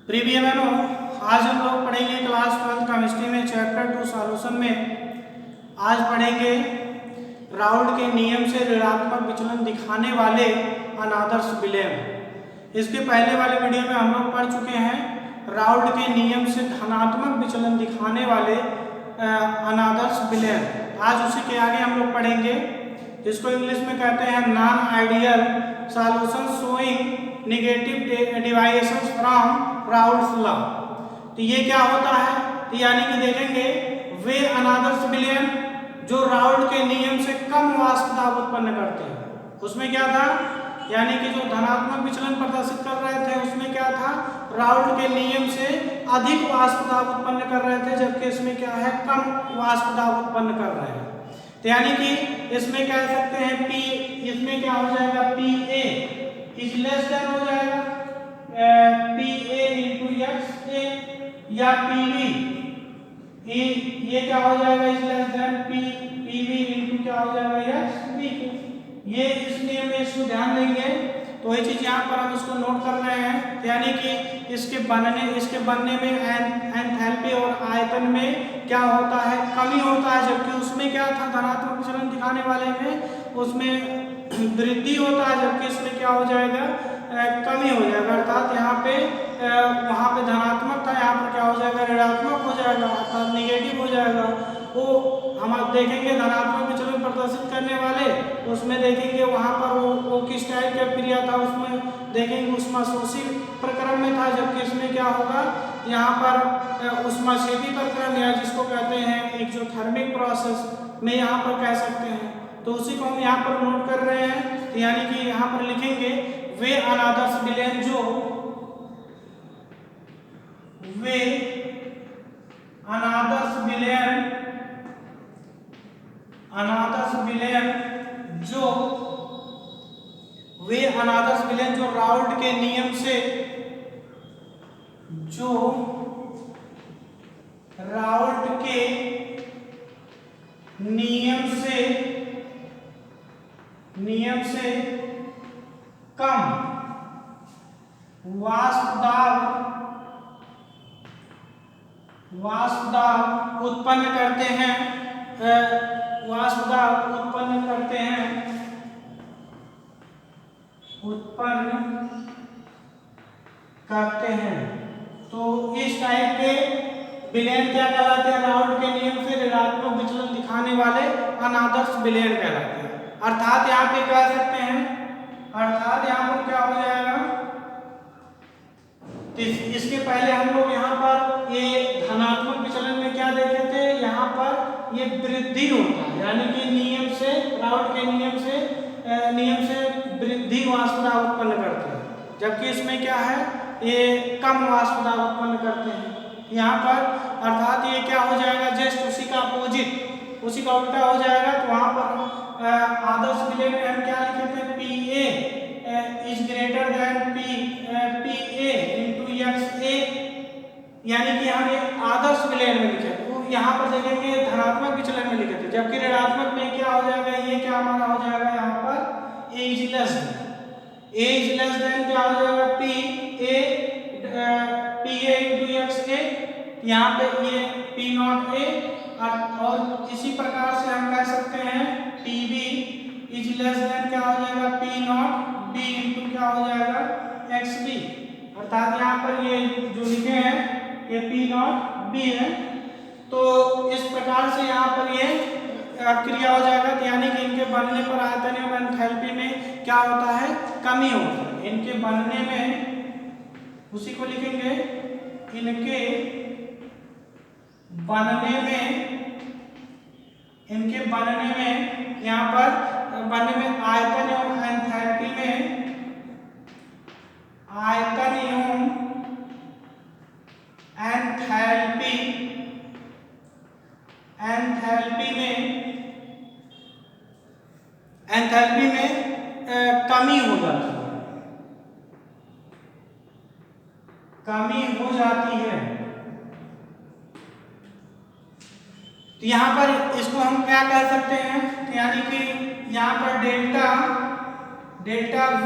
प्रिय बहनों, आज हम लोग पढ़ेंगे क्लास 12 केमिस्ट्री में चैप्टर 2 सॉल्यूशन में। आज पढ़ेंगे राउल्ट के नियम से ऋणात्मक विचलन दिखाने वाले अनादर्श विलयन। इसके पहले वाले वीडियो में हम लोग पढ़ चुके हैं राउल्ट के नियम से धनात्मक विचलन दिखाने वाले अनादर्श विलयन। आज उसी के आगे हम लोग पढ़ेंगे, जिसको इंग्लिश में कहते हैं non ideal solution showing negative deviations from Raoult's law. तो ये क्या होता है, तो यानी कि देखेंगे वे अनादर्श विलयन जो राउल्ट के नियम से कम वाष्प दाब उत्पन्न करते हैं। उसमें क्या था, यानी कि जो धनात्मक विचलन प्रदर्शित कर रहे थे उसमें क्या था, राउल्ट के नियम से अधिक वाष्प दाब उत्पन्न कर रहे थे, जबकि इसमें क्या है, कम वाष्प दाब उत्पन्न कर रहे हैं। तो यानी कि इसमें कह सकते हैं P, इसमें क्या हो जाएगा, PA इज लेस देन हो जाएगा PA इंटू XA, या PV ये क्या हो जाएगा, is less than PV into क्या हो जाएगा, XB। ये इस नियम में इसको ध्यान देंगे तो वही चीज यहाँ पर हम इसको नोट कर रहे हैं, यानी कि इसके बनने में एंथैल्पी और आयतन में क्या होता है, कमी होता है, जबकि उसमें क्या था, धनात्मक विचलन दिखाने वाले में उसमें वृद्धि होता है, जबकि इसमें क्या हो जाएगा, कमी हो जाएगा। अर्थात यहाँ पे वहाँ पे धनात्मक था, यहाँ पर क्या हो जाएगा, ऋणात्मक हो जाएगा, अर्थात निगेटिव हो जाएगा। वो हम देखेंगे धनात्मक विचलन प्रदर्शित करने वाले, उसमें देखेंगे वहाँ पर वो किस टाइप की क्रिया था, उसमें देखेंगे ऊष्माशोषी प्रक्रम में था, जबकि इसमें क्या होगा, यहाँ पर ऊष्माक्षेपी प्रक्रम या जिसको कहते हैं एक्सोथर्मिक प्रोसेस में यहाँ पर कह सकते हैं। तो उसी को हम यहाँ पर नोट कर रहे हैं, तो यानी कि यहाँ पर लिखेंगे वे अनादर्श विलयन जो अनादर्श विलयन जो राउल्ट के नियम से कम वाष्प दाब उत्पन्न करते हैं, तो इस टाइप के विलयन क्या कहलाते हैं, राउल्ट के नियम से ऋणात्मक विचलन दिखाने वाले अनादर्श विलयन कहलाते हैं। अर्थात यहाँ पे कह सकते हैं, अर्थात यहाँ पर क्या हो जाएगा, इसके पहले हम लोग यहाँ पर ये धनात्मक विचलन में क्या देखे थे, यहाँ पर ये वृद्धि होता है, यानी कि नियम से राउल्ट के नियम से वृद्धि वाष्प दाब उत्पन्न करते हैं, जबकि इसमें क्या है, ये कम वाष्प दाब उत्पन्न करते हैं यहाँ पर। अर्थात ये क्या हो जाएगा, जस्ट उसी का अपोजिट, उसी का उल्टा हो जाएगा। तो वहाँ पर आदर्श विलयन में हम क्या लिखे थे, PA is greater than PA into XA, यानी कि हम ये आदर्श विलयन में लिखे थे। तो यहाँ पर देखेंगे धनात्मक विचलन में लिखे थे, जबकि ऋणात्मक में क्या हो जाएगा, ये क्या हमारा हो जाएगा, यहाँ पर A इज लेस देन क्या हो जाएगा, PA इंटू XA, यहाँ पे ये P नॉट A, और इसी प्रकार से हम कह सकते हैं PB इज लेस देन क्या हो जाएगा, P नॉट B इंटू क्या हो जाएगा, XB। अर्थात यहाँ पर ये जो लिखे हैं ये P नॉट B है। तो इस प्रकार से यहाँ पर ये क्रिया हो जाएगा, तो यानी कि इनके बनने पर आयतन एवं एंथैल्पी में क्या होता है, कमी होती है। इनके बनने में, उसी को लिखेंगे, इनके बनने में यहाँ पर बनने में आयतन एवं एंथैल्पी में कमी हो जाती है। तो यहाँ पर इसको हम क्या कह सकते हैं, तो यानी कि यहाँ पर delta V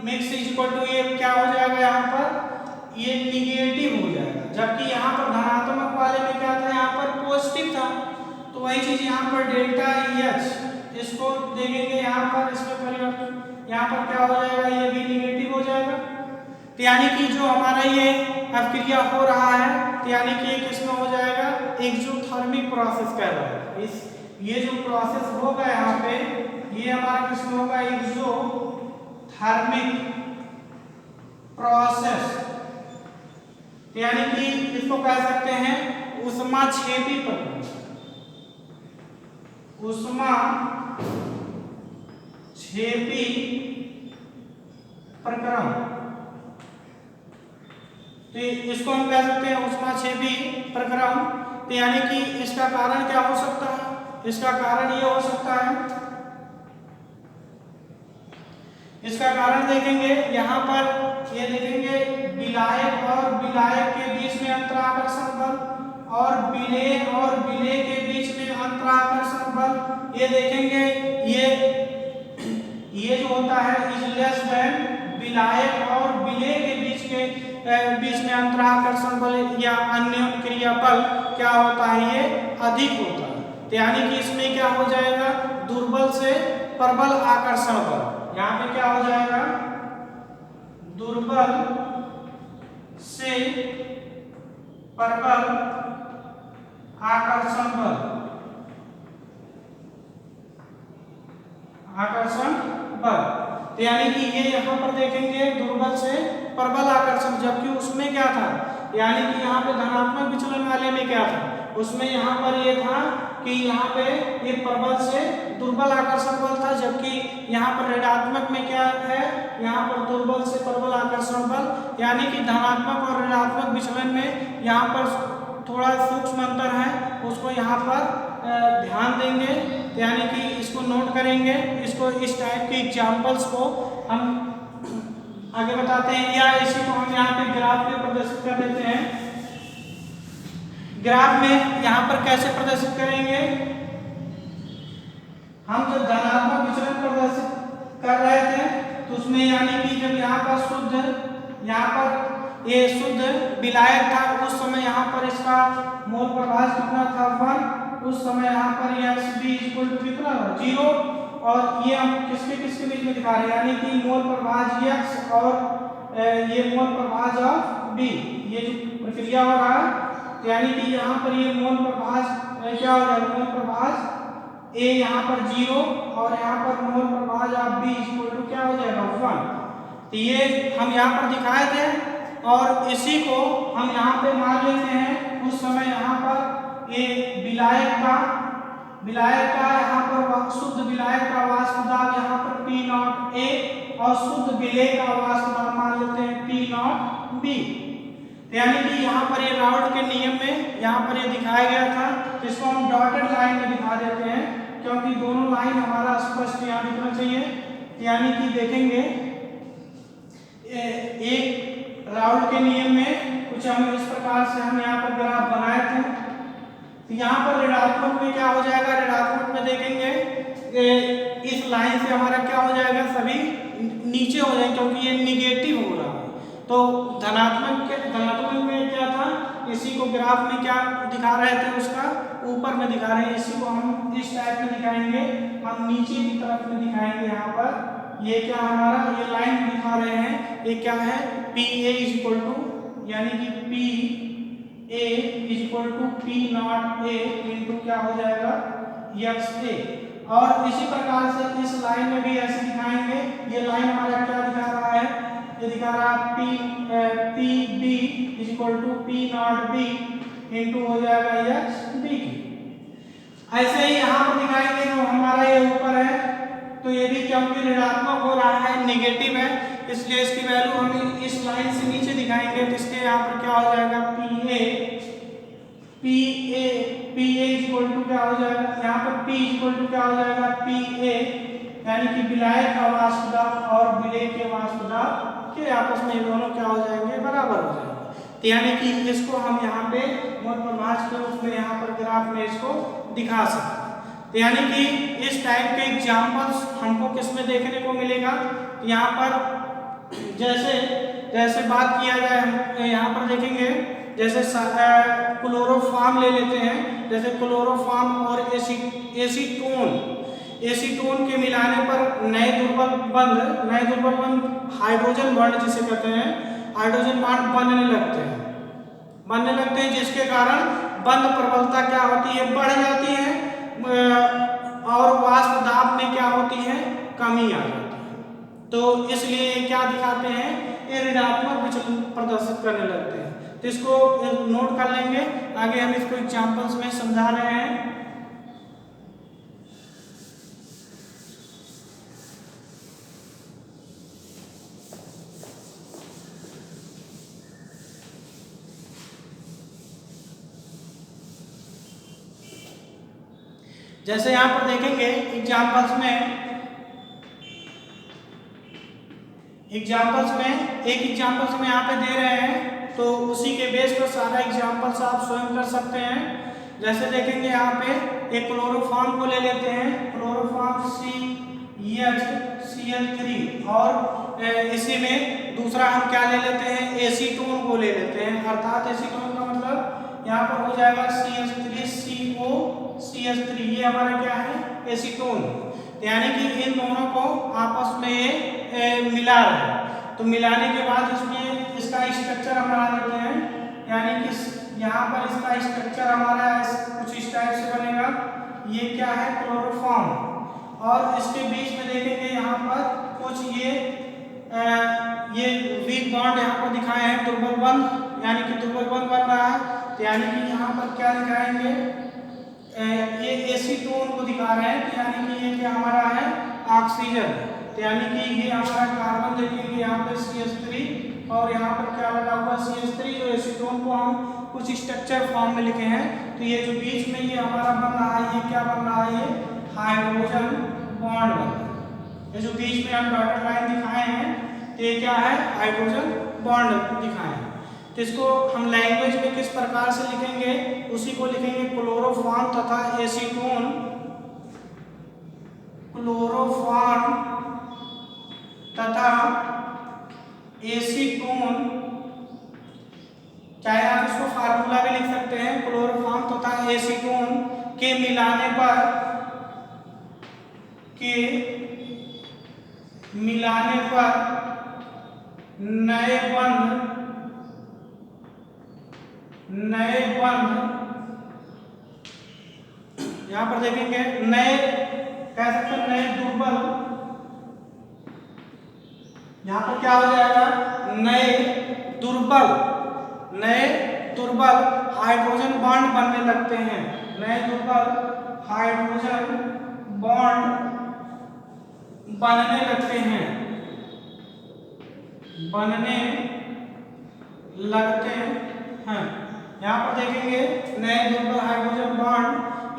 mix is equal to ये क्या हो जाएगा यहाँ पर, ये निगेटिव हो जाएगा, जबकि यहाँ पर धनात्मक वाले में क्या था, यहाँ पर पॉजिटिव था। तो वही चीज यहाँ पर डेल्टा एच इसको देखेंगे यहाँ पर, इसमें परिवर्तन यहाँ पर क्या हो जाएगा, ये भी निगेटिव हो जाएगा। तो यानी कि जो हमारा ये अभिक्रिया हो रहा है, तो यानी कि एक इसमें हो जाएगा एक्सोथर्मिक प्रोसेस कहलाएगा। इस ये जो प्रोसेस होगा यहाँ पे, ये हमारा किसमें होगा, एक्सोथर्मिक प्रोसेस। यानी कि इसको कह सकते हैं ऊष्माक्षेपी प्रक्रम, ऊष्माक्षेपी प्रक्रम। तो इसको हम कह सकते हैं ऊष्माक्षेपी प्रक्रम। तो यानी कि इसका कारण क्या हो सकता है, इसका कारण ये हो सकता है, इसका कारण देखेंगे यहाँ पर, ये देखेंगे विलायक और विलायक के बीच में अंतराकर्षण बल और विलेय और विलेय के बीच में अंतराकर्षण बल, ये देखेंगे ये जो होता है इज लेस देन विलायक और विलेय के बीच में अंतराकर्षण बल या अन्य क्रिया बल क्या होता है, ये अधिक होता है। तो यानी कि इसमें क्या हो जाएगा, दुर्बल से प्रबल आकर्षण बल, यहाँ पे क्या हो जाएगा, दुर्बल से प्रबल आकर्षण बल, तो यानी कि ये यहाँ पर देखेंगे दुर्बल से प्रबल आकर्षण, जबकि उसमें क्या था, यानी कि यहाँ पे धनात्मक विचलन वाले में क्या था, उसमें यहाँ पर ये था कि यहाँ पे ये प्रबल से दुर्बल आकर्षण बल था, जबकि यहाँ पर ऋणात्मक में क्या है, यहाँ पर दुर्बल से प्रबल आकर्षण बल। यानी कि धनात्मक और ऋणात्मक विचलन में यहाँ पर थोड़ा सूक्ष्म अंतर है, उसको यहाँ पर ध्यान देंगे। यानी कि इसको नोट करेंगे, इसको इस टाइप के एग्जाम्पल्स को हम आगे बताते हैं, या इसी को हम यहाँ पे ग्राफ में प्रदर्शित कर देते हैं। ग्राफ में यहाँ पर कैसे प्रदर्शित करेंगे, हम जब धनात्मक विचलन प्रदर्शित कर रहे थे तो उसमें यानी कि जब यहाँ पर शुद्ध, यहाँ पर ये शुद्ध विलायक था, उस समय यहाँ पर इसका मोल प्रभाव कितना था, 1। उस समय यहाँ पर एक्स बी इक्वल टू कितना 0, और ये हम किसके किसके बीच में दिखा रहे हैं, यानी कि मोल प्रभाव x और ये मोल प्रभाव ऑफ बी, ये जो प्रक्रिया हो रहा है, यानी कि यहाँ पर ये मोल प्रभाव क्या हो जाएगा, मोल प्रभाव ए यहाँ पर 0 और यहाँ पर मोल प्रभाव ऑफ बी इक्वल टू क्या हो जाएगा 1। तो ये हम यहाँ पर दिखाए थे, और इसी को हम यहाँ पे मान लेते हैं। उस समय यहाँ पर ये विलायक का यहाँ पर शुद्ध विलायक का वाष्प दाब यहाँ पर P0A और शुद्ध विलेय का वाष्प दाब मान लेते हैं P0B। यानी कि यहाँ पर ये राउल्ट के नियम में यहाँ पर ये दिखाया गया था, इसको हम डॉटेड लाइन में दिखा देते हैं क्योंकि दोनों लाइन हमारा स्पष्ट यहाँ दिखना चाहिए। यानी कि देखेंगे एक राउल्ट के नियम में कुछ हम इस प्रकार से हम यहाँ पर ग्राफ बनाए थे। तो यहाँ पर ऋणात्मक में क्या हो जाएगा, ऋणात्मक में देखेंगे इस लाइन से हमारा क्या हो जाएगा, सभी नीचे हो जाएंगे क्योंकि ये निगेटिव हो रहा है। तो धनात्मक में क्या था, इसी को ग्राफ में क्या दिखा रहे थे, उसका ऊपर में दिखा रहे हैं, इसी को हम इस टाइप में दिखाएंगे, हम नीचे की तरफ में दिखाएंगे। यहाँ पर ये क्या हमारा ये लाइन दिखा रहे हैं, ये क्या है P A is equal to, यानी कि P A is equal to P0A into क्या हो जाएगा एक्स ए। और इसी प्रकार से इस लाइन में भी ऐसे दिखाएंगे। ये लाइन हमारा क्या दिखा रहा है, ये दिखा रहा है P B is equal to P0B into हो जाएगा एक्स बी। ऐसे ही यहाँ पर दिखाएंगे जो हमारा ये ऊपर है, तो ये भी क्योंकि ऋणात्मक हो रहा है, नेगेटिव है, इसलिए इसकी वैल्यू हम इस लाइन से नीचे दिखाएंगे। तो इसके यहाँ पर क्या हो जाएगा पी ए इक्वल टू क्या हो जाएगा, यहाँ पर P इक्वल टू क्या हो जाएगा PA, यानी कि विलायक का वाष्प दाब और विलेय के वाष्प दाब के आपस में दोनों क्या हो जाएंगे, बराबर हो जाएंगे। तो यानी कि इसको हम यहाँ पे मोल प्रभाव के रूप में यहाँ पर ग्राफ में इसको दिखा सकते हैं। तो यानी कि इस टाइप के एग्जाम्पल्स हमको किस में देखने को मिलेगा, यहाँ पर जैसे जैसे बात किया जाए, हम यहाँ पर देखेंगे, जैसे क्लोरोफॉर्म ले लेते हैं। जैसे क्लोरोफॉर्म और एसीटोन के मिलाने पर नए दुर्बल बंध हाइड्रोजन बॉन्ड जिसे कहते हैं, हाइड्रोजन बॉन्ड बनने लगते हैं, जिसके कारण बंध प्रबलता क्या होती है, बढ़ जाती है, और वाष्प दाब में क्या होती है, कमी आ जाती है। तो इसलिए ये क्या दिखाते हैं, ये ऋणात्मक विचलन प्रदर्शित करने लगते हैं। तो इसको नोट कर लेंगे, आगे हम इसको एग्जांपल्स में समझा रहे हैं। जैसे यहाँ पर देखेंगे एग्जांपल्स में एक एग्जांपल्स में यहाँ पे दे रहे हैं, तो उसी के बेस पर सारा एग्जांपल्स आप स्वयं कर सकते हैं। जैसे देखेंगे यहाँ पे एक क्लोरोफॉर्म को ले लेते हैं, क्लोरोफॉर्म CH3, और इसी में दूसरा हम क्या ले लेते हैं, एसीटोन को ले लेते हैं। अर्थात एसीटोन का मतलब यहाँ पर हो जाएगा CH3CO ये हमारा क्या है, एसीटोन। यानी कि इन दोनों को आपस में ये मिला रहे हैं। तो मिलाने के बाद इसमें इसका स्ट्रक्चर हम बना देते हैं, यानी कि यहाँ पर इसका स्ट्रक्चर हमारा कुछ इस टाइप से बनेगा। ये क्या है, क्लोरोफॉर्म, और इसके बीच में देखेंगे यहाँ पर कुछ ये वीक बॉन्ड यहाँ पर दिखाए हैं, दुर्बल बंध, यानी कि दुर्बल बंध बन रहा है। तो यानी कि यहाँ पर क्या दिखाएंगे, ये एसीटोन को दिखा रहे हैं, यानी कि ये क्या हमारा है, ऑक्सीजन। तो यानी कि ये हमारा कार्बन देखेंगे यहाँ पे CH3, और यहाँ पर क्या लगा हुआ CH3, जो एसीटोन को हम कुछ स्ट्रक्चर फॉर्म में लिखे हैं। तो ये जो बीच में ये हमारा बन रहा है, ये क्या बन रहा है, ये हाइड्रोजन बॉन्ड बन रहा है। ये जो बीच में हम डॉटेड लाइन दिखाए हैं, तो ये क्या है, हाइड्रोजन बॉन्ड दिखाए हैं। तो इसको हम लैंग्वेज में किस प्रकार से लिखेंगे, उसी को लिखेंगे क्लोरोफॉर्म तथा एसीटोन, क्लोरोफॉर्म तथा एसीटोन, चाहे आप इसको फार्मूला भी लिख सकते हैं, क्लोरोफॉर्म तथा एसीटोन के मिलाने पर नए बंध यहाँ पर देखेंगे, नए कह सकते हैं, नए दुर्बल, यहाँ पर क्या हो जाएगा, नए दुर्बल हाइड्रोजन बॉन्ड बनने लगते हैं, नए दुर्बल हाइड्रोजन बॉन्ड बनने लगते हैं, यहाँ पर देखेंगे नए दुर्बल हाइड्रोजन बॉन्ड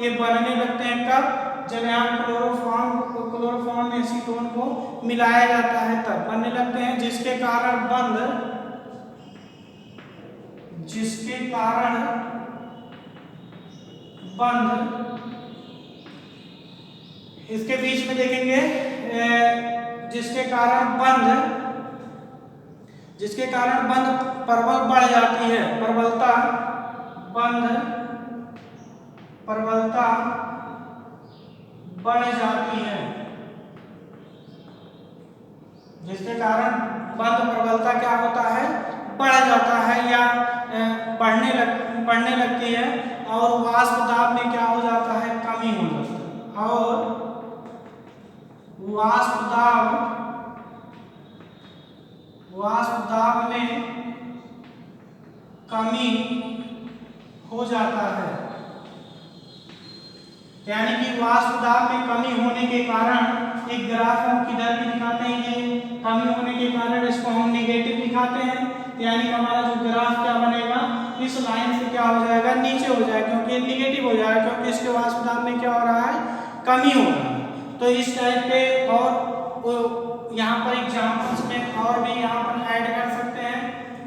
ये बनने लगते हैं कब, जब यहाँ क्लोरोफॉर्म एसीटोन को मिलाया जाता है तब बनने लगते हैं, जिसके कारण बंध इसके बीच में देखेंगे, जिसके कारण बंध प्रबल बढ़ जाती है, प्रबलता बढ़ जाती है, जिसके कारण बंध प्रबलता क्या होता है, बढ़ जाता है या बढ़ने लगती है, और वाष्प दाब में क्या हो जाता है, कमी हो जाती है, और वाष्प दाब में कमी हो जाता है। यानी कि वाष्प दाब में कमी होने के कारण एक ग्राफ हम किधर भी दिखाते हैं, ये कमी होने के कारण इसको हम नेगेटिव दिखाते हैं। यानी हमारा जो ग्राफ क्या बनेगा, इस लाइन से क्या हो जाएगा, नीचे हो जाएगा, क्योंकि निगेटिव हो जाएगा, क्योंकि इसके वाष्प दाब में क्या हो रहा है, कमी हो रहा है। तो इस टाइप के और यहाँ पर एग्जाम्पल्स में और भी यहाँ पर ऐड कर सकते हैं।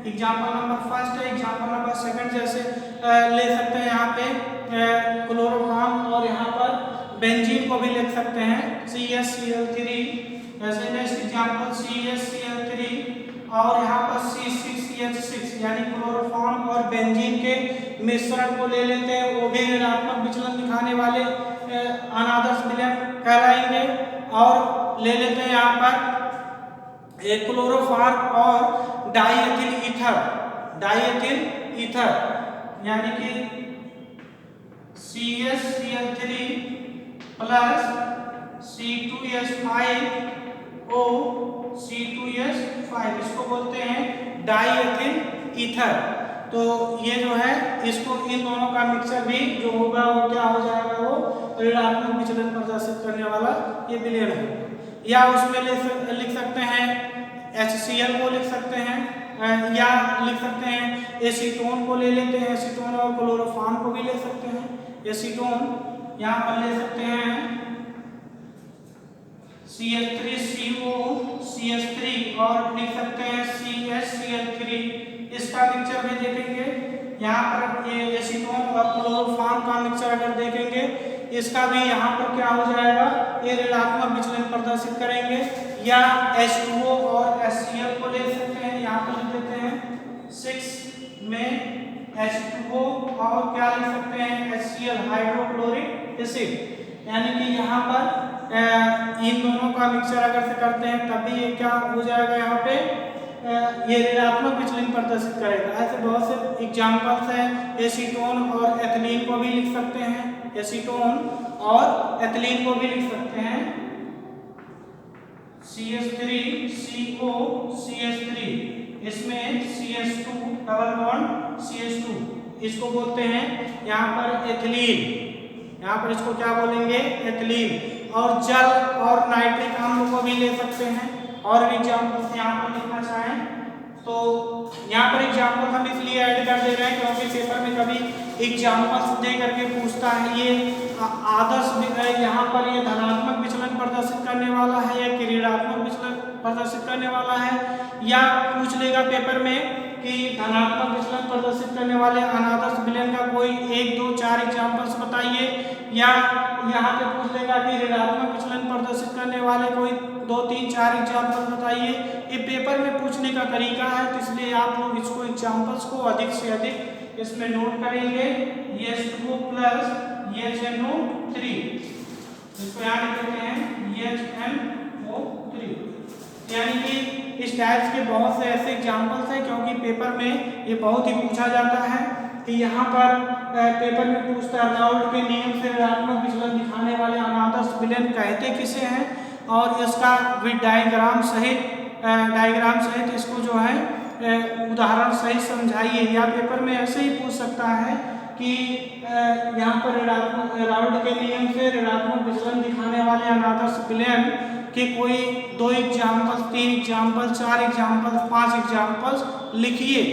एग्जाम्पल नंबर फर्स्ट है, एग्जाम्पल नंबर सेकंड जैसे ले सकते हैं यहाँ पे क्लोरोफॉर्म, और यहाँ पर बेंजीन को भी लिख सकते हैं CHCl3। जैसे नेक्स्ट एग्जाम्पल CHCl3 और यहाँ पर C6H6 यानी क्लोरोफॉर्म और बेंजीन के मिश्रण को ले लेते हैं, वो भी ऋणात्मक विचलन दिखाने वाले अनादर्श विलयन कहलाएंगे। और ले लेते हैं यहाँ पर एक क्लोरोफॉर्म और डाइएथिल ईथर यानी कि CH3 प्लस C2H5O C2H5 इसको बोलते हैं डाइएथिल ईथर। तो ये जो है इसको इन दोनों का मिक्सचर भी जो होगा वो क्या हो जाएगा, वो ऋणात्मक विचलन प्रदर्शित करने वाला ये विलयन है। या उसमें लिख सकते हैं HCl को लिख सकते हैं, या लिख सकते हैं एसीटोन को ले लेते हैं, एसीटोन और क्लोरोफॉर्म को भी ले सकते हैं। एसीटोन यहाँ पर ले सकते हैं CH3CO CH3 और लिख सकते हैं CHCl3, इसका मिक्सचर भी देखेंगे। यहाँ पर ये एसीटोन और क्लोरोफॉर्म का मिक्सचर अगर देखेंगे इसका भी यहाँ पर क्या हो जाएगा, ये ऋणात्मक विचलन प्रदर्शित करेंगे। या H2O और HCl को ले सकते हैं, यहाँ पर लिख देते हैं 6 में H2O और क्या लिख सकते हैं HCl हाइड्रोक्लोरिक एसिड। यानी कि यहाँ पर इन दोनों का मिक्सचर अगर से करते हैं तब भी ये क्या हो जाएगा, यहाँ पे ये ऋणात्मक विचलन प्रदर्शित करेगा। ऐसे बहुत से एग्जाम्पल्स हैं। एसीटोन और एथिलीन को भी लिख सकते हैं, एसीटोन और एथिलीन को भी लिख सकते हैं CH3CO CH3, इसमें CH2 डबल बॉन्ड CH2 इसको बोलते हैं यहाँ पर एथिलीन, यहाँ पर इसको क्या बोलेंगे एथिलीन। और जल और नाइट्रिक अम्ल को भी ले सकते हैं। और भी एग्जाम्पल्स यहाँ पर लिखना चाहें तो यहाँ पर एग्जाम्पल हम इसलिए ऐड कर दे रहे हैं क्योंकि पेपर में कभी एग्जाम्पल्स दे करके पूछता है ये आदर्श यहाँ पर ये धनात्मक विचलन प्रदर्शित करने वाला है या ऋणात्मक विचलन प्रदर्शित करने वाला है, या पूछ लेगा पेपर में कि धनात्मक विचलन प्रदर्शित करने वाले अनादर्श विलयन का कोई 1, 2, 4 एग्जाम्पल्स बताइए, या यहाँ पे पूछ लेगा कि ऋणात्मक विचलन प्रदर्शित करने वाले कोई 2, 3, 4 एग्जाम्पल बताइए। ये पेपर में पूछने का तरीका है, तो इसलिए आप लोग इसको एग्जाम्पल्स को अधिक से अधिक इसमें नोट करेंगे। H2O प्लस HNO3 इसको यहाँ लिख देते हैं HNO3। यानी कि इस टाइप्स के बहुत से ऐसे एग्जाम्पल्स हैं क्योंकि पेपर में ये बहुत ही पूछा जाता है कि यहाँ पर पेपर में पूछता है राउल्ट के नियम से ऋणात्मक विचलन दिखाने वाले अनादर्श विलयन कहते किसे हैं, और इसका विद डायग्राम सहित इसको जो है उदाहरण सहित समझाइए। या पेपर में ऐसे ही पूछ सकता है कि यहाँ पर राउल्ट के नियम से ऋणात्मक विचलन दिखाने वाले अनादर्श विलयन के कोई 2 एग्जाम्पल, 3 एग्जाम्पल, 4 एग्जाम्पल, 5 एग्जाम्पल्स लिखिए।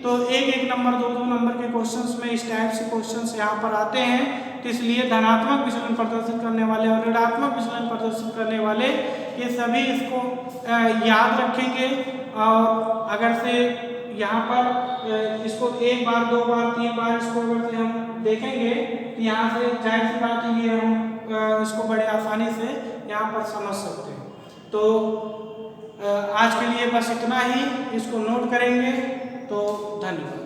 तो एक नंबर 2 नंबर के क्वेश्चंस में इस टाइप से क्वेश्चंस यहाँ पर आते हैं। तो इसलिए धनात्मक विचलन प्रदर्शित करने वाले और ऋणात्मक विचलन प्रदर्शित करने वाले ये सभी इसको याद रखेंगे। और अगर से यहाँ पर इसको 1 बार 2 बार 3 बार इसको अगर से हम देखेंगे तो यहाँ से जाहिर सी बात है ये हम इसको बड़े आसानी से यहाँ पर समझ सकते हैं। तो आज के लिए बस इतना ही, इसको नोट करेंगे। तो धन्यवाद।